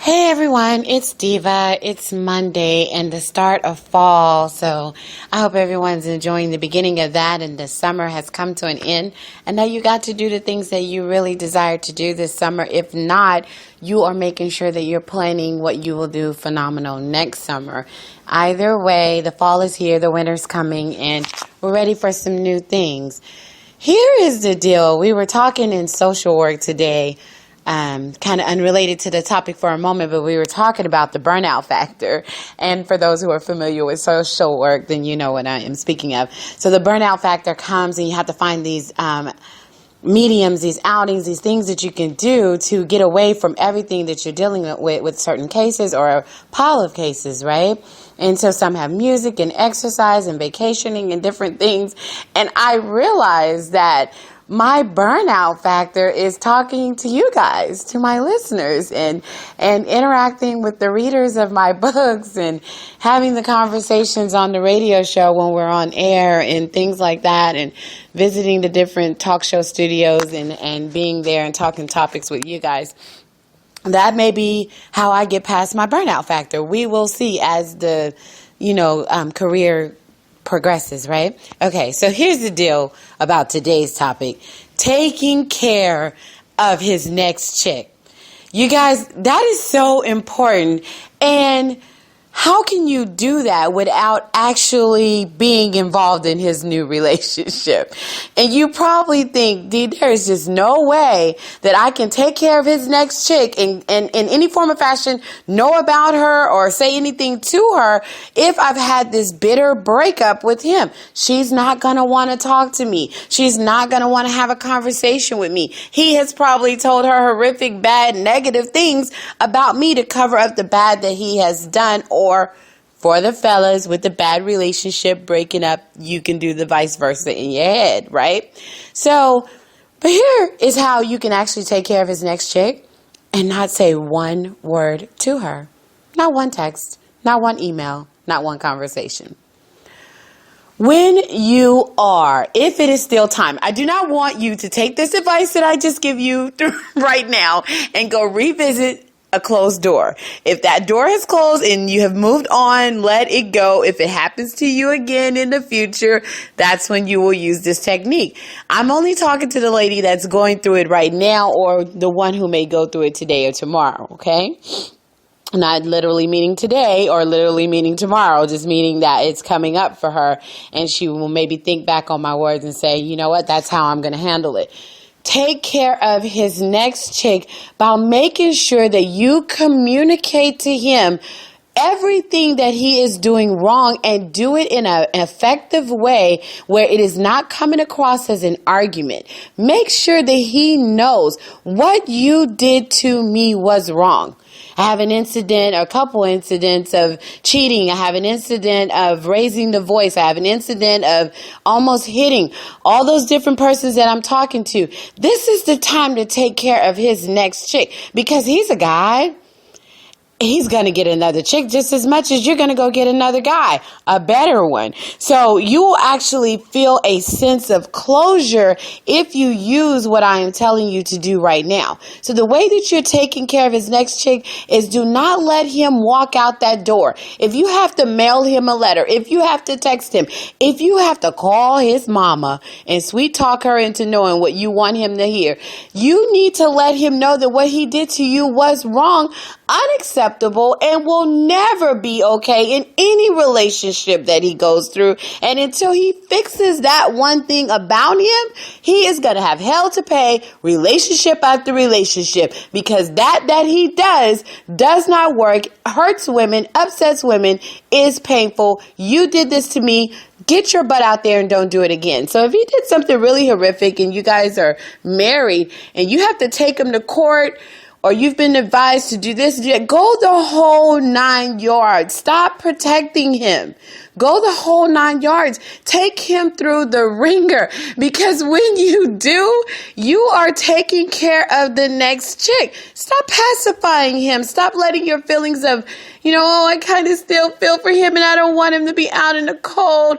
Hey everyone, it's Diva. It's Monday and the start of fall, so I hope everyone's enjoying the beginning of that and the summer has come to an end and that you got to do the things that you really desire to do this summer. If not, you are making sure that you're planning what you will do phenomenal next summer. Either way, the fall is here, the winter's coming, and we're ready for some new things. Here is the deal. We were talking in social work today. Kind of unrelated to the topic for a moment, but we were talking about the burnout factor. And for those who are familiar with social work, then you know what I am speaking of. So the burnout factor comes and you have to find these mediums, these outings, these things that you can do to get away from everything that you're dealing with certain cases or a pile of cases, right? And so some have music and exercise and vacationing and different things. And I realized that my burnout factor is talking to you guys, to my listeners, and interacting with the readers of my books and having the conversations on the radio show when we're on air and things like that, and visiting the different talk show studios and being there and talking topics with you guys. That may be how I get past my burnout factor. We will see as the, career progresses, right? Okay, so here's the deal about today's topic. Taking care of his next chick. You guys, that is so important. And how can you do that without actually being involved in his new relationship? And you probably think, there's just no way that I can take care of his next chick and in any form of fashion know about her or say anything to her if I've had this bitter breakup with him. She's not going to want to talk to me. She's not going to want to have a conversation with me. He has probably told her horrific, bad, negative things about me to cover up the bad that he has done. Or for the fellas with the bad relationship breaking up, you can do the vice versa in your head, right? So, but here is how you can actually take care of his next chick and not say one word to her. Not one text, not one email, not one conversation. When you are, if it is still time, I do not want you to take this advice that I just give you right now and go revisit a closed door. If that door has closed and you have moved on, let it go. If it happens to you again in the future, that's when you will use this technique. I'm only talking to the lady that's going through it right now or the one who may go through it today or tomorrow, okay? Not literally meaning today or literally meaning tomorrow, just meaning that it's coming up for her and she will maybe think back on my words and say, you know what, that's how I'm going to handle it. Take care of his next chick by making sure that you communicate to him everything that he is doing wrong and do it in an effective way where it is not coming across as an argument. Make sure that he knows what you did to me was wrong. I have an incident, a couple incidents of cheating. I have an incident of raising the voice. I have an incident of almost hitting all those different persons that I'm talking to. This is the time to take care of his next chick because he's a guy. He's going to get another chick just as much as you're going to go get another guy, a better one. So you will actually feel a sense of closure if you use what I am telling you to do right now. So the way that you're taking care of his next chick is do not let him walk out that door. If you have to mail him a letter, if you have to text him, if you have to call his mama and sweet talk her into knowing what you want him to hear, you need to let him know that what he did to you was wrong, unacceptable, and will never be okay in any relationship that he goes through. And until he fixes that one thing about him, he is going to have hell to pay relationship after relationship because that he does not work, hurts women, upsets women, is painful. You did this to me. Get your butt out there and don't do it again. So if he did something really horrific and you guys are married and you have to take him to court, or you've been advised to do this, go the whole 9 yards. Stop protecting him. Go the whole 9 yards. Take him through the ringer. Because when you do, you are taking care of the next chick. Stop pacifying him. Stop letting your feelings of, I kind of still feel for him and I don't want him to be out in the cold.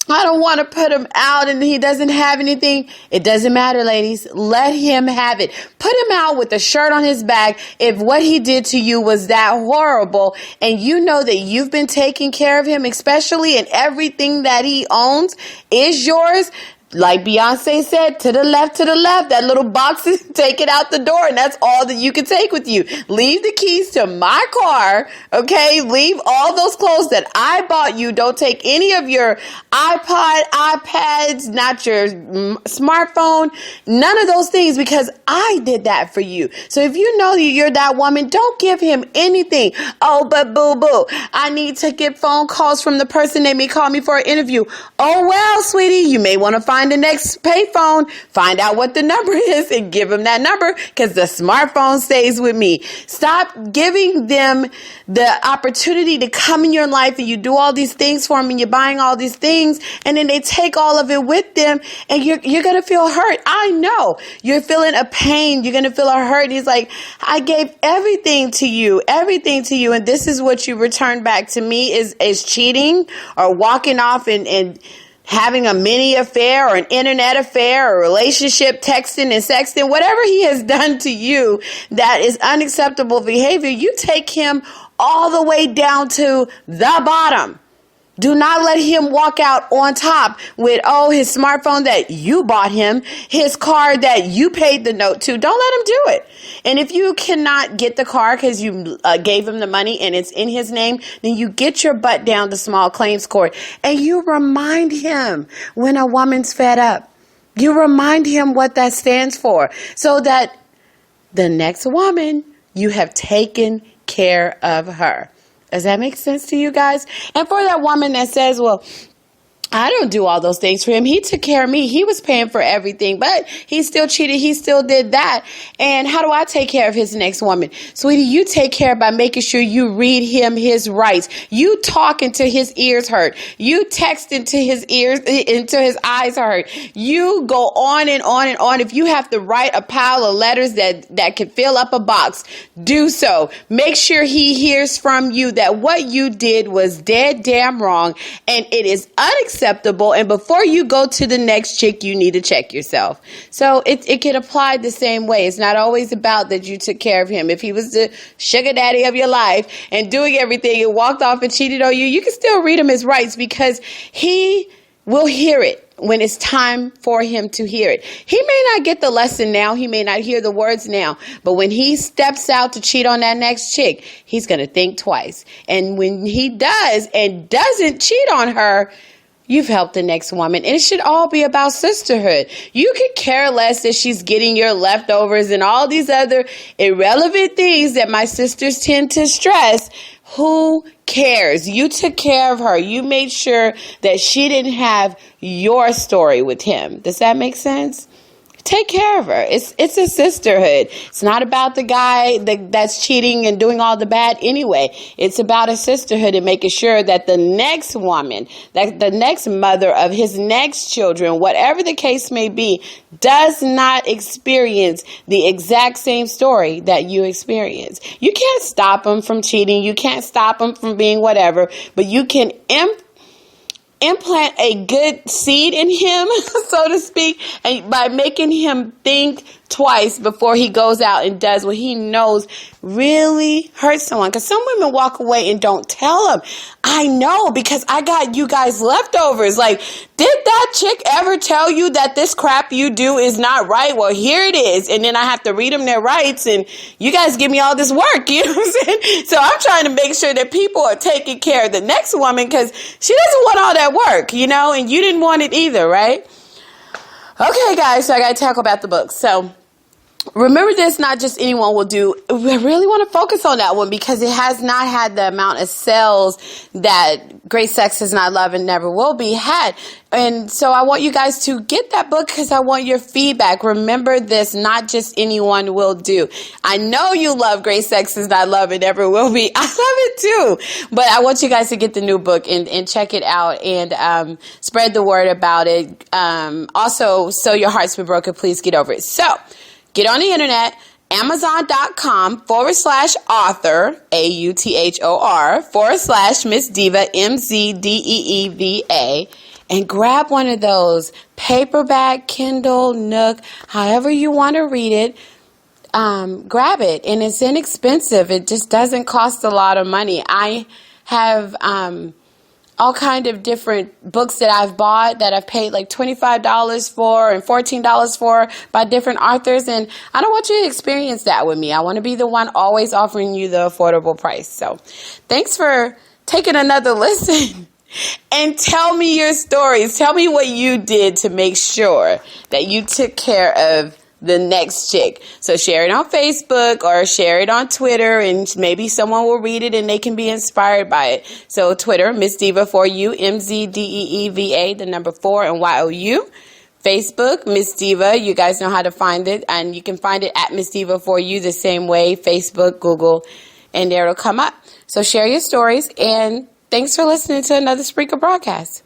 I don't want to put him out and he doesn't have anything. It doesn't matter, ladies. Let him have it. Put him out with a shirt on his back if what he did to you was that horrible and you know that you've been taking care of him, especially and everything that he owns is yours. Like Beyonce said, to the left, that little box, take it out the door, and that's all that you can take with you. Leave the keys to my car, okay? Leave all those clothes that I bought you. Don't take any of your iPads, not your smartphone, none of those things, because I did that for you. So if you know you're that woman, don't give him anything. Oh, but boo-boo, I need to get phone calls from the person that may call me for an interview. Oh, well, sweetie, you may want to find the next payphone, find out what the number is and give them that number because the smartphone stays with me. Stop giving them the opportunity to come in your life and you do all these things for them and you're buying all these things and then they take all of it with them and you're going to feel hurt. I know you're feeling a pain. You're going to feel a hurt. He's like, I gave everything to you. And this is what you return back to me is cheating or walking off and having a mini affair or an internet affair or relationship, texting and sexting, whatever he has done to you that is unacceptable behavior, you take him all the way down to the bottom. Do not let him walk out on top with, his smartphone that you bought him, his car that you paid the note to. Don't let him do it. And if you cannot get the car because you gave him the money and it's in his name, then you get your butt down to small claims court and you remind him when a woman's fed up. You remind him what that stands for so that the next woman, you have taken care of her. Does that make sense to you guys? And for that woman that says, well, I don't do all those things for him. He took care of me. He was paying for everything, but he still cheated. He still did that. And how do I take care of his next woman? Sweetie, you take care by making sure you read him his rights. You talk until his ears hurt. You text until his eyes hurt. You go on and on and on. If you have to write a pile of letters that can fill up a box, do so. Make sure he hears from you that what you did was dead damn wrong and it is unacceptable. And before you go to the next chick, you need to check yourself. So it can apply the same way. It's not always about that you took care of him. If he was the sugar daddy of your life and doing everything and walked off and cheated on you, you can still read him his rights because he will hear it when it's time for him to hear it. He may not get the lesson now. He may not hear the words now. But when he steps out to cheat on that next chick, he's going to think twice. And when he does and doesn't cheat on her, you've helped the next woman. And it should all be about sisterhood. You could care less that she's getting your leftovers and all these other irrelevant things that my sisters tend to stress. Who cares? You took care of her. You made sure that she didn't have your story with him. Does that make sense? Take care of her. It's a sisterhood. It's not about the guy that's cheating and doing all the bad anyway. It's about a sisterhood and making sure that the next woman, that the next mother of his next children, whatever the case may be, does not experience the exact same story that you experience. You can't stop him from cheating. You can't stop him from being whatever, but you can implant a good seed in him, so to speak, and by making him think twice before he goes out and does what he knows really hurts someone. Because some women walk away and don't tell them. I know, because I got you guys leftovers. Like, did that chick ever tell you that this crap you do is not right? Well, here it is. And then I have to read them their rights and you guys give me all this work. You know what I'm saying? So I'm trying to make sure that people are taking care of the next woman because she doesn't want all that work, you know, and you didn't want it either, right? Okay, guys, so I got to talk about the book. So remember this, not just anyone will do. We really want to focus on that one because it has not had the amount of sales that Great Sex Is Not Love and Never Will Be had. And so I want you guys to get that book because I want your feedback. Remember this, not just anyone will do. I know you love Great Sex Is Not Love and Never Will Be. I love it too. But I want you guys to get the new book and check it out and spread the word about it. Also, So Your Heart's Been Broken, please get over it. So get on the internet, Amazon.com/author, AUTHOR, /Miss Diva, MZDEEVA, and grab one of those, paperback, Kindle, Nook, however you want to read it. Grab it, and it's inexpensive. It just doesn't cost a lot of money. I have all kind of different books that I've bought that I've paid like $25 for and $14 for by different authors, and I don't want you to experience that with me. I want to be the one always offering you the affordable price. So thanks for taking another listen. And tell me your stories. Tell me what you did to make sure that you took care of the next chick. So share it on Facebook or share it on Twitter, and maybe someone will read it and they can be inspired by it. So Twitter, Miss Diva for you, MZDEEVA, the number 4 and YOU. Facebook, Miss Diva. You guys know how to find it, and you can find it at Miss Diva for you the same way, Facebook, Google, and there it'll come up. So share your stories, and thanks for listening to another Spreaker broadcast.